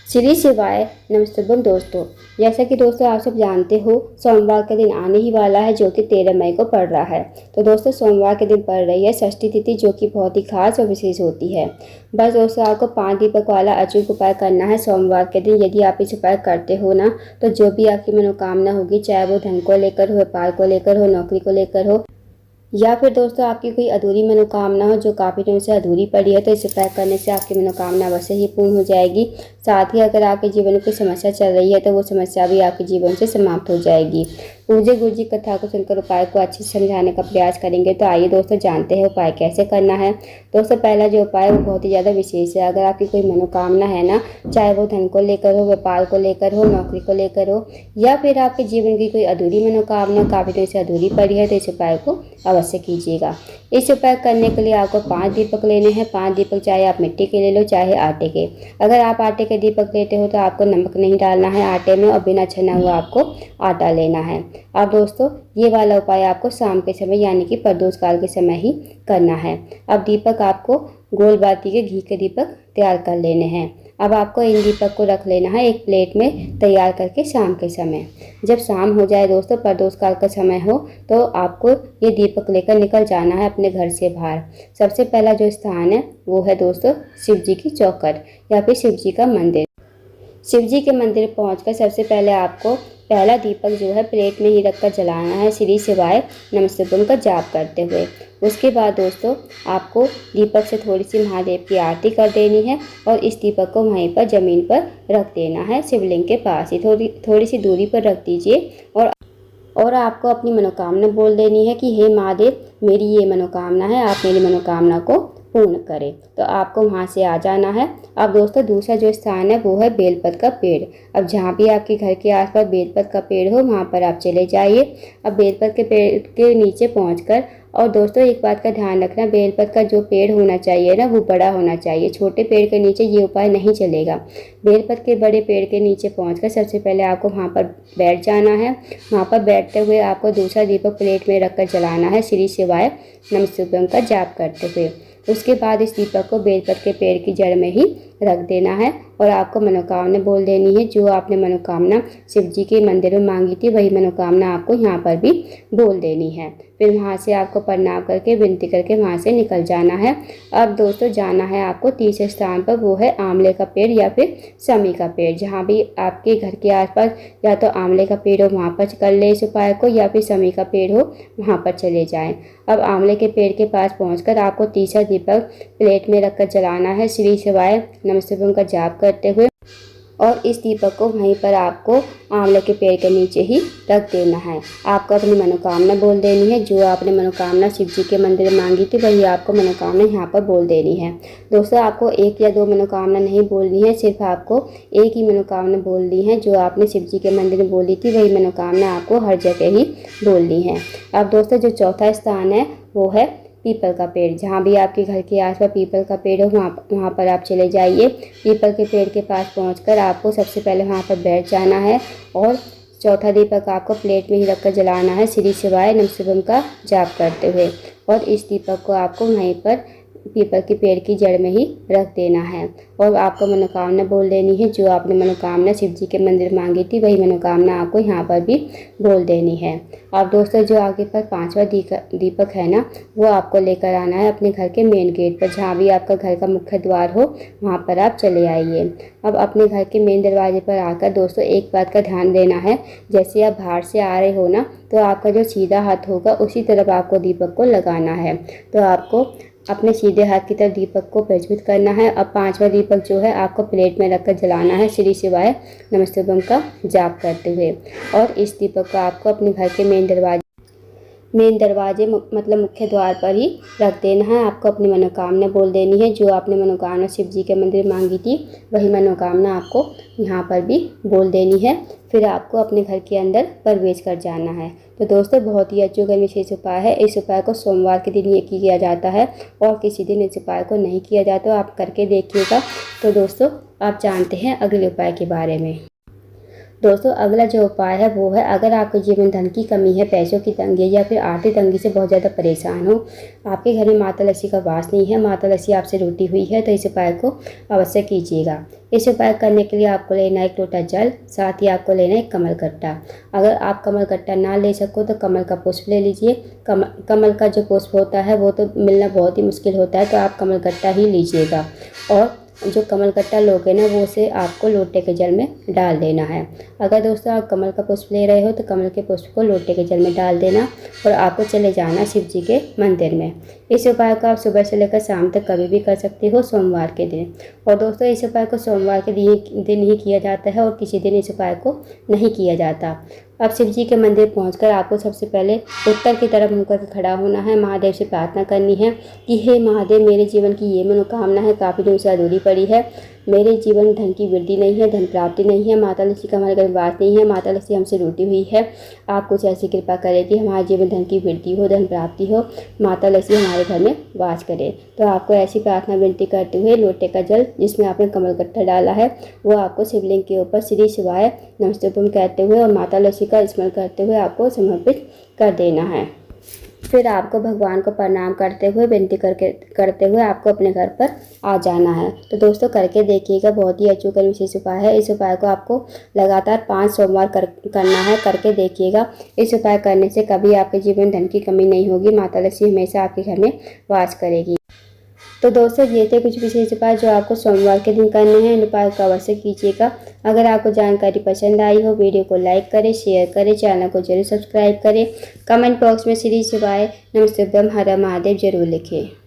श्री शिवाय नमस्तुभ्यम दोस्तों। जैसा कि दोस्तों आप सब जानते हो, सोमवार का दिन आने ही वाला है जो कि 13 मई को पड़ रहा है। तो दोस्तों सोमवार के दिन पड़ रही है षष्ठी तिथि, जो कि बहुत ही खास और विशेष होती है। बस दोस्तों आपको 5 दीपक वाला अचूक उपाय करना है सोमवार के दिन। यदि आप इस उपाय करते हो ना, तो जो भी आपकी मनोकामना होगी, चाहे वो धन को लेकर हो, व्यापार को लेकर हो, नौकरी को लेकर हो, या फिर दोस्तों आपकी कोई अधूरी मनोकामना हो जो काफ़ी टाइम से अधूरी पड़ी है, तो इसे पैक करने से आपकी मनोकामना अवश्य ही पूर्ण हो जाएगी। साथ ही अगर आपके जीवन में कोई समस्या चल रही है, तो वो समस्या भी आपके जीवन से समाप्त हो जाएगी। पूज्य गुरु जी कथा को सुनकर उपाय को अच्छे से समझाने का प्रयास करेंगे। तो आइए दोस्तों जानते हैं उपाय कैसे करना है। दोस्तों पहला जो उपाय है वो बहुत ही ज़्यादा विशेष है। अगर आपकी कोई मनोकामना है ना, चाहे वो धन को लेकर हो, व्यापार को लेकर हो, नौकरी को लेकर हो, या फिर आपके जीवन की कोई अधूरी मनोकामना काफ़ी टाइम से अधूरी पड़ी है, तो इस उपाय को अवश्य कीजिएगा। इस उपाय करने के लिए आपको 5 दीपक लेने हैं। 5 दीपक चाहे आप मिट्टी के ले लो, चाहे आटे के। अगर आप आटे के दीपक लेते हो तो आपको नमक नहीं डालना है आटे में, और बिना छना हुआ आपको आटा लेना है। अब दोस्तों ये वाला उपाय आपको शाम के समय यानी कि प्रदोष काल के समय ही करना है। अब दीपक आपको गोल बाती के घी के दीपक तैयार कर लेने हैं। अब आपको इन दीपक को रख लेना है एक प्लेट में तैयार करके शाम के समय। जब शाम हो जाए दोस्तों, प्रदोष काल का समय हो, तो आपको ये दीपक लेकर निकल जाना है अपने घर से बाहर। सबसे पहला जो स्थान है वो है दोस्तों शिव जी की चौखट या फिर शिव जी का मंदिर। शिव जी के मंदिर पहुंचकर सबसे पहले आपको पहला दीपक जो है प्लेट में ही रखकर जलाना है, श्री शिवाय नमस्तुभ्यम का जाप करते हुए। उसके बाद दोस्तों आपको दीपक से थोड़ी सी महादेव की आरती कर देनी है, और इस दीपक को वहीं पर ज़मीन पर रख देना है, शिवलिंग के पास ही थोड़ी सी दूरी पर रख दीजिए। और आपको अपनी मनोकामना बोल देनी है कि हे महादेव, मेरी ये मनोकामना है, आप मेरी मनोकामना को पूर्ण करें। तो आपको वहाँ से आ जाना है। अब दोस्तों दूसरा जो स्थान है वो है बेलपत का पेड़। अब जहाँ भी आपके घर के आसपास बेलपत का पेड़ हो, वहाँ पर आप चले जाइए। अब बेलपत के पेड़ के नीचे पहुँचकर, और दोस्तों एक बात का ध्यान रखना, बेलपत का जो पेड़ होना चाहिए ना, वो बड़ा होना चाहिए। छोटे पेड़ के नीचे ये उपाय नहीं चलेगा। बेलपत के बड़े पेड़ के नीचे पहुंचकर सबसे पहले आपको वहाँ पर बैठ जाना है। वहाँ पर बैठते हुए आपको दूसरा दीपक प्लेट में रखकर जलाना है, श्री शिवाय नमस्तुभ्यम का जाप करते हुए। उसके बाद इस दीपक को बेलपत के पेड़ की जड़ में ही रख देना है, और आपको मनोकामना बोल देनी है। जो आपने मनोकामना शिव जी के मंदिर में मांगी थी, वही मनोकामना आपको यहाँ पर भी बोल देनी है। फिर वहाँ से आपको प्रणाम करके विनती करके वहाँ से निकल जाना है। अब दोस्तों जाना है आपको तीसरे स्थान पर, वो है आंवले का पेड़ या फिर समी का पेड़। जहाँ भी आपके घर के आसपास या तो आंवले का पेड़ हो वहाँ पर कर ले इस उपाय को, या फिर समी का पेड़ हो वहाँ पर चले जाएं। अब आंवले के पेड़ के पास पहुँचकर आपको तीसरा दीपक प्लेट में रखकर जलाना है, श्री शिवाय नमस्तुभ्यम का जाप करते हुए। और इस दीपक को वहीं पर आपको आंवले के पेड़ के नीचे ही रख देना है। आपको अपनी मनोकामना बोल देनी है। जो आपने मनोकामना शिव जी के मंदिर में मांगी थी, वही आपको मनोकामना यहाँ पर बोल देनी है। दोस्तों आपको एक या दो मनोकामना नहीं बोलनी है, सिर्फ आपको एक ही मनोकामना बोलनी है। जो आपने शिव जी के मंदिर में बोली थी, वही मनोकामना आपको हर जगह ही बोलनी है। अब दोस्तों जो चौथा स्थान है वो है पीपल का पेड़। जहाँ भी आपके घर के आसपास पीपल का पेड़ हो, वहाँ पर आप चले जाइए। पीपल के पेड़ के पास पहुँचकर आपको सबसे पहले वहाँ पर बैठ जाना है, और चौथा दीपक आपको प्लेट में ही रखकर जलाना है, श्री शिवाय नमस्तुभ्यम का जाप करते हुए। और इस दीपक को आपको वहीं पर पीपल के पेड़ की जड़ में ही रख देना है, और आपको मनोकामना बोल देनी है। जो आपने मनोकामना शिव जी के मंदिर मांगी थी, वही मनोकामना आपको यहाँ पर भी बोल देनी है। अब दोस्तों जो आगे पर पांचवा दीपक है ना, वो आपको लेकर आना है अपने घर के मेन गेट पर। जहाँ भी आपका घर का मुख्य द्वार हो, वहाँ पर आप चले आइए। अब अपने घर के मेन दरवाजे पर आकर दोस्तों एक बात का ध्यान देना है, जैसे आप बाहर से आ रहे हो ना, तो आपका जो सीधा हाथ होगा उसी तरफ आपको दीपक को लगाना है। तो आपको अपने सीधे हाथ की तरफ दीपक को प्रज्वलित करना है। अब पांचवा दीपक जो है आपको प्लेट में रखकर जलाना है, श्री शिवाय नमस्तुभ्यम का जाप करते हुए। और इस दीपक को आपको अपने घर के मेन दरवाजे मतलब मुख्य द्वार पर ही रख देना है। आपको अपनी मनोकामना बोल देनी है। जो आपने मनोकामना शिव जी के मंदिर मांगी थी, वही मनोकामना आपको यहाँ पर भी बोल देनी है। फिर आपको अपने घर के अंदर प्रवेश कर जाना है। तो दोस्तों बहुत ही अचूक और विशेष उपाय है। इस उपाय को सोमवार के दिन ये किया जाता है, और किसी दिन इस उपाय को नहीं किया जाता। आप करके देखिएगा। तो दोस्तों आप जानते हैं अगले उपाय के बारे में। दोस्तों अगला जो उपाय है वो है, अगर आपके जीवन धन की कमी है, पैसों की तंगी है या फिर आर्थिक तंगी से बहुत ज़्यादा परेशान हो, आपके घर में माता लक्ष्मी का वास नहीं है, माता लक्ष्मी आपसे रूठी हुई है, तो इस उपाय को अवश्य कीजिएगा। इस उपाय करने के लिए आपको लेना है एक लोटा जल, साथ ही आपको लेना है एक कमल कट्टा। अगर आप कमल कट्टा ना ले सको तो कमल का पुष्प ले लीजिए। कमल का जो पुष्प होता है वो तो मिलना बहुत ही मुश्किल होता है, तो आप कमल कट्टा ही लीजिएगा। और जो कमल कट्टा लोगे ना वो उसे आपको लोटे के जल में डाल देना है। अगर दोस्तों आप कमल का पुष्प ले रहे हो तो कमल के पुष्प को लोटे के जल में डाल देना और आपको चले जाना शिव जी के मंदिर में। इस उपाय को आप सुबह से लेकर शाम तक कभी भी कर सकते हो, सोमवार के दिन। और दोस्तों इस उपाय को सोमवार के दिन ही किया जाता है और किसी दिन इस उपाय को नहीं किया जाता। अब शिव जी के मंदिर पहुंचकर आपको सबसे पहले उत्तर की तरफ मुँह करके खड़ा होना है। महादेव से प्रार्थना करनी है कि हे महादेव, मेरे जीवन की ये मनोकामना है, काफ़ी दिनों से अधूरी पड़ी है। मेरे जीवन में धन की वृद्धि नहीं है, धन प्राप्ति नहीं है, माता लक्ष्मी का हमारे घर में वास नहीं है, माता लक्ष्मी हमसे रूठी हुई है। आप कुछ ऐसी कृपा करें कि हमारे जीवन धन की वृद्धि हो, धन प्राप्ति हो, माता लक्ष्मी हमारे घर में वास करे। तो आपको ऐसी प्रार्थना विनती करते हुए लोटे का जल जिसमें आपने कमल कट्टा डाला है वो आपको शिवलिंग के ऊपर श्री शिवाय नमस्तुभ्यम कहते हुए और माता लक्ष्मी का स्मरण करते हुए आपको समर्पित कर देना है। फिर आपको भगवान को प्रणाम करते हुए विनती करते हुए आपको अपने घर पर आ जाना है। तो दोस्तों करके देखिएगा, बहुत ही अचूक और विशेष उपाय है। इस उपाय को आपको लगातार 5 सोमवार करना है, करके देखिएगा। इस उपाय करने से कभी आपके जीवन धन की कमी नहीं होगी, माता लक्ष्मी हमेशा आपके घर में वास करेगी। तो दोस्तों ये थे कुछ विशेष उपाय जो आपको सोमवार के दिन करने हैं। इन उपाय को अवश्य कीजिएगा। अगर आपको जानकारी पसंद आई हो, वीडियो को लाइक करें, शेयर करें, चैनल को जरूर सब्सक्राइब करें। कमेंट बॉक्स में श्री शिवाय नमस्तुभ्यम हर महादेव जरूर लिखें।